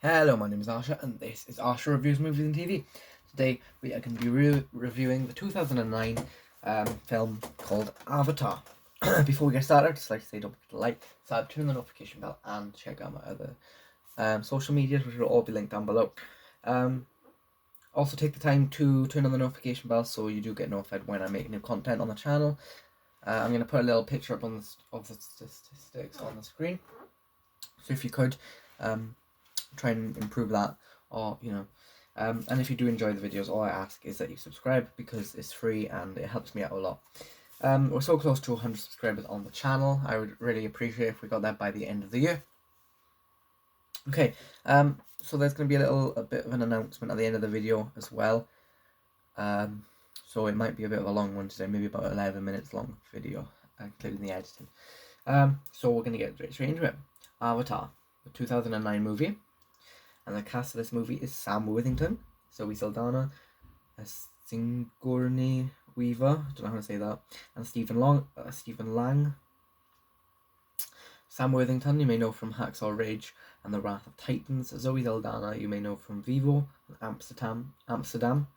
Hello, my name is Arsha, and this is Arsha Reviews Movies and TV. Today we are going to be reviewing the 2009 film called Avatar. Before we get started, I'd just like to say don't forget to like, subscribe, turn the notification bell, and check out my other social medias, which will all be linked down below. Also take the time to turn on the notification bell so you do get notified when I make new content on the channel. I'm going to put a little picture up of the statistics on the screen. So if you could, try and improve that, or and if you do enjoy the videos, all I ask is that you subscribe because it's free and it helps me out a lot. We're so close to 100 subscribers on the channel. I would really appreciate if we got that by the end of the year. Okay, so there's going to be a bit of an announcement at the end of the video as well. So it might be a bit of a long one today, maybe about 11 minutes long video, including the editing. So we're going to get straight into it. Avatar, the 2009 movie. And the cast of this movie is Sam Worthington, Zoe Saldana, Sigourney Weaver, don't know how to say that, and Stephen Lang. Sam Worthington you may know from Hacksaw Ridge and The Wrath of Titans. Zoe Saldana you may know from Vivo and Amsterdam.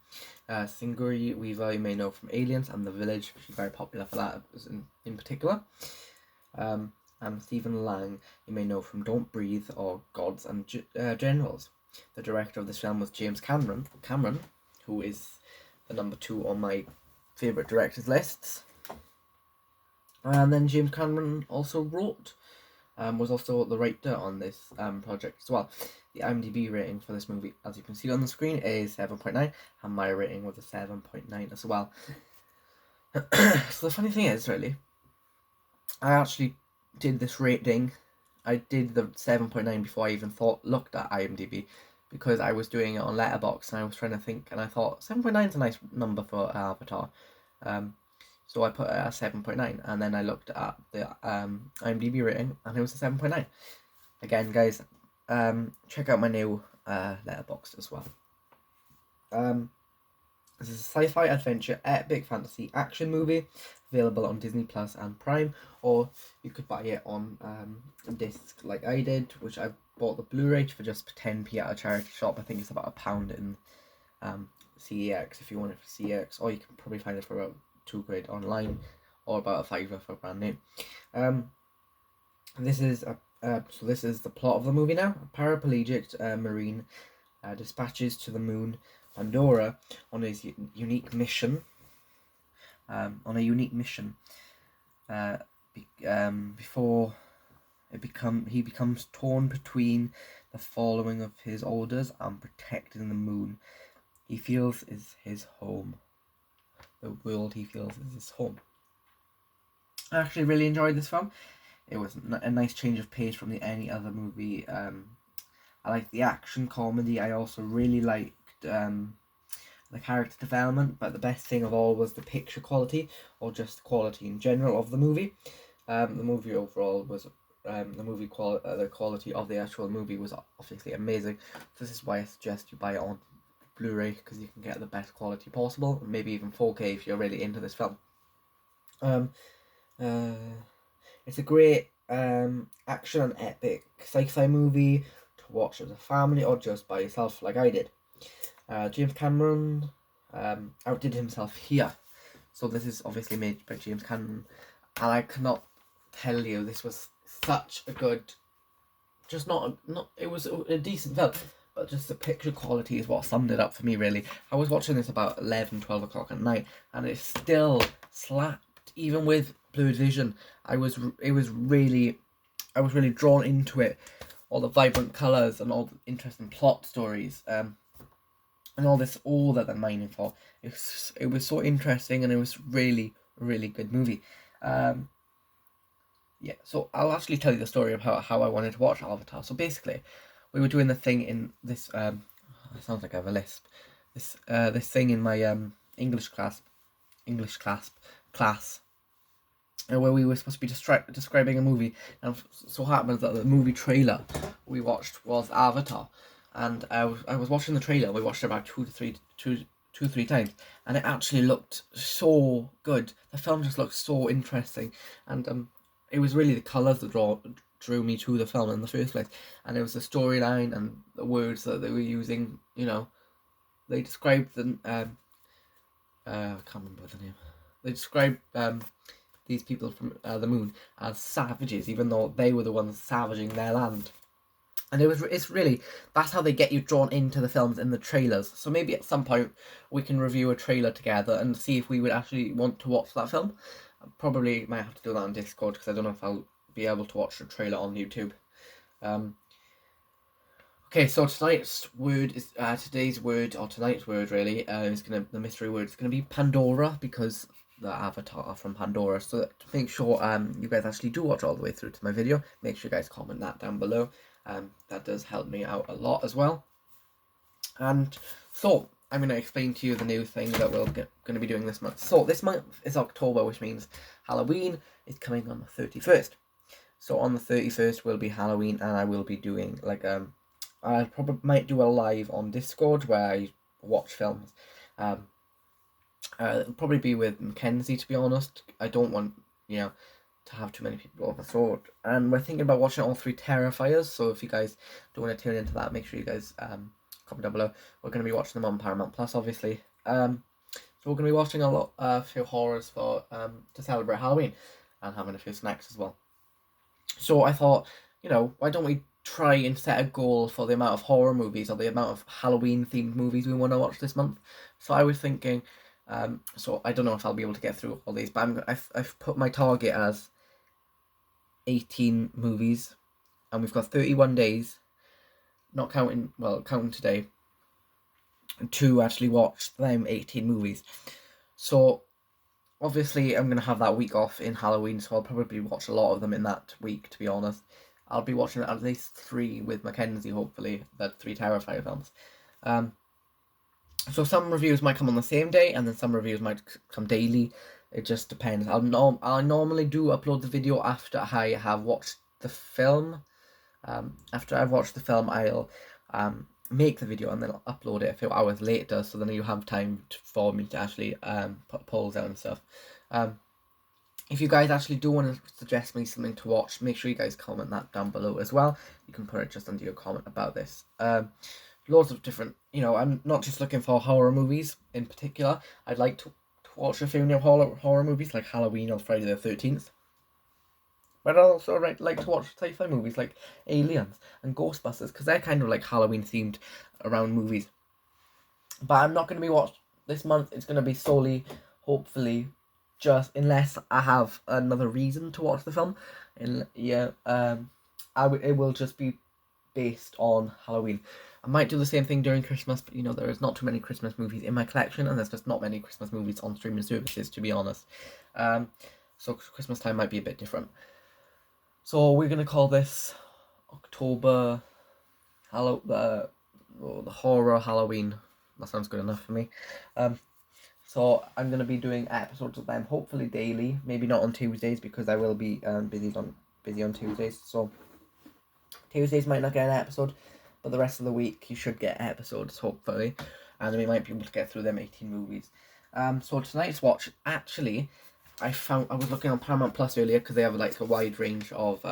Sigourney Weaver you may know from Aliens and The Village. She's very popular for that in particular. And Stephen Lang you may know from Don't Breathe or Gods and Generals. The director of this film was James Cameron, who is the number 2 on my favourite directors lists. And then James Cameron also wrote, was also the writer on this project as well. The IMDb rating for this movie, as you can see on the screen, is 7.9, and my rating was a 7.9 as well. So the funny thing is, really, I actually did this rating. I did the 7.9 before I even looked at IMDb, because I was doing it on Letterboxd and I was trying to think, and I thought 7.9 is a nice number for Avatar. So I put it at 7.9, and then I looked at the IMDb rating and it was a 7.9. Again, guys, check out my new Letterboxd as well. This is a sci-fi adventure epic fantasy action movie available on Disney Plus and Prime, or you could buy it on disc like I did, which I bought the Blu-ray for just 10p at a charity shop. I think it's about £1 in CEX if you want it for CEX, or you can probably find it for about £2 online, or about a £5 for a brand name. This is the plot of the movie now. A paraplegic Marine dispatches to the moon Pandora on his unique mission. Before he becomes torn between the following of his orders and protecting the moon he feels is his home. The world he feels is his home. I actually really enjoyed this film. It was a nice change of pace from any other movie. I liked the action comedy. I also really liked the character development, but the best thing of all was the picture quality, or just the quality in general of the movie. The movie overall was the quality of the actual movie was obviously amazing. This is why I suggest you buy it on Blu-ray, because you can get the best quality possible, and maybe even 4K if you're really into this film. It's a great action and epic sci-fi movie to watch as a family or just by yourself like I did. James Cameron outdid himself here. So this is obviously made by James Cameron, and I cannot tell you, this was such a good, it was a decent film, but just the picture quality is what summed it up for me, really. I was watching this about 11-12 o'clock at night, and it still slapped, even with blurred vision. I was really drawn into it, all the vibrant colours and all the interesting plot stories, and all that they're mining for. It was so interesting, and it was really good movie. Yeah, so I'll actually tell you the story of how I wanted to watch Avatar. So basically, we were doing the thing in this it sounds like I have a lisp. This thing in my English class, where we were supposed to be describing a movie, and so happened that the movie trailer we watched was Avatar, and I was watching the trailer. We watched it about two to three times, and it actually looked so good. The film just looked so interesting, and it was really the colours that drew me to the film in the first place. And it was the storyline and the words that they were using. You know, they described the I can't remember the name. They described these people from the moon as savages, even though they were the ones savaging their land. And it's really, that's how they get you drawn into the films in the trailers. So maybe at some point we can review a trailer together and see if we would actually want to watch that film. I probably might have to do that on Discord because I don't know if I'll be able to watch the trailer on YouTube. Okay, so tonight's word is tonight's word really is the mystery word is gonna be Pandora, because the avatar from Pandora. So to make sure you guys actually do watch all the way through to my video, make sure you guys comment that down below. That does help me out a lot as well. And so I'm going to explain to you the new thing that we're going to be doing this month. So this month is October, which means Halloween is coming on the 31st. So on the 31st will be Halloween, and I will be doing like I probably might do a live on Discord where I watch films. It'll probably be with Mackenzie, to be honest. I don't want, to have too many people over. So, and we're thinking about watching all 3 Terrifiers. So if you guys don't want to tune into that, make sure you guys comment down below. We're going to be watching them on Paramount Plus, obviously. So we're going to be watching a few horrors for to celebrate Halloween, and having a few snacks as well. So I thought, why don't we try and set a goal for the amount of horror movies or the amount of Halloween themed movies we want to watch this month. So I was thinking, so I don't know if I'll be able to get through all these, but I've put my target as 18 movies, and we've got 31 days, not counting today, to actually watch them 18 movies. So obviously I'm going to have that week off in Halloween, so I'll probably watch a lot of them in that week, to be honest. I'll be watching at least 3 with Mackenzie, hopefully, the 3 Terrifier films. So some reviews might come on the same day, and then some reviews might come daily. It just depends. I normally do upload the video after I have watched the film. After I've watched the film, I'll make the video and then I'll upload it a few hours later, so then you have time for me to actually put polls out and stuff. If you guys actually do want to suggest me something to watch, make sure you guys comment that down below as well. You can put it just under your comment about this. Loads of different, I'm not just looking for horror movies in particular. I'd like to watch a few new horror movies like Halloween or Friday the 13th. But I'd also like to watch sci-fi movies like Aliens and Ghostbusters, because they're kind of like Halloween themed around movies. But I'm not going to be watched this month. It's going to be solely, hopefully, just unless I have another reason to watch the film. It will just be based on Halloween. I might do the same thing during Christmas, but there is not too many Christmas movies in my collection, and there's just not many Christmas movies on streaming services, to be honest. So Christmas time might be a bit different. So we're gonna call this October the horror Halloween. That sounds good enough for me. So I'm gonna be doing episodes of them, hopefully daily. Maybe not on Tuesdays, because I will be busy on Tuesdays. So Tuesdays might not get an episode, but the rest of the week you should get episodes, hopefully, and we might be able to get through them 18 movies. So tonight's watch, actually, I was looking on Paramount Plus earlier, because they have like a wide range of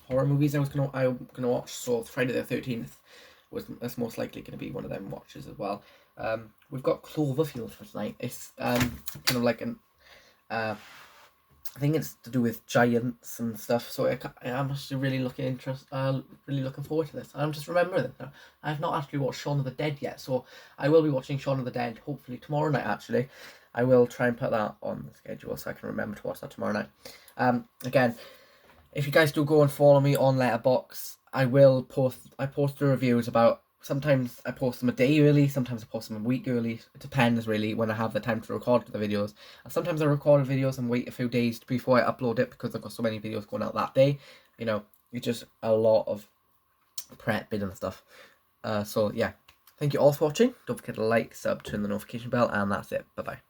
horror movies I'm gonna watch. So Friday the 13th that's most likely going to be one of them watches as well. We've got Cloverfield for tonight. It's kind of like an I think it's to do with giants and stuff. So I'm actually really looking forward to this. I'm just remembering that I have not actually watched Shaun of the Dead yet, so I will be watching Shaun of the Dead hopefully tomorrow night. Actually, I will try and put that on the schedule so I can remember to watch that tomorrow night. Again, if you guys do go and follow me on Letterboxd, I post the reviews about. Sometimes I post them a day early, sometimes I post them a week early. It depends really when I have the time to record the videos. And sometimes I record videos and wait a few days before I upload it, because I've got so many videos going out that day. It's just a lot of prepping and stuff. So yeah, thank you all for watching. Don't forget to like, sub, turn the notification bell, and that's it. Bye bye.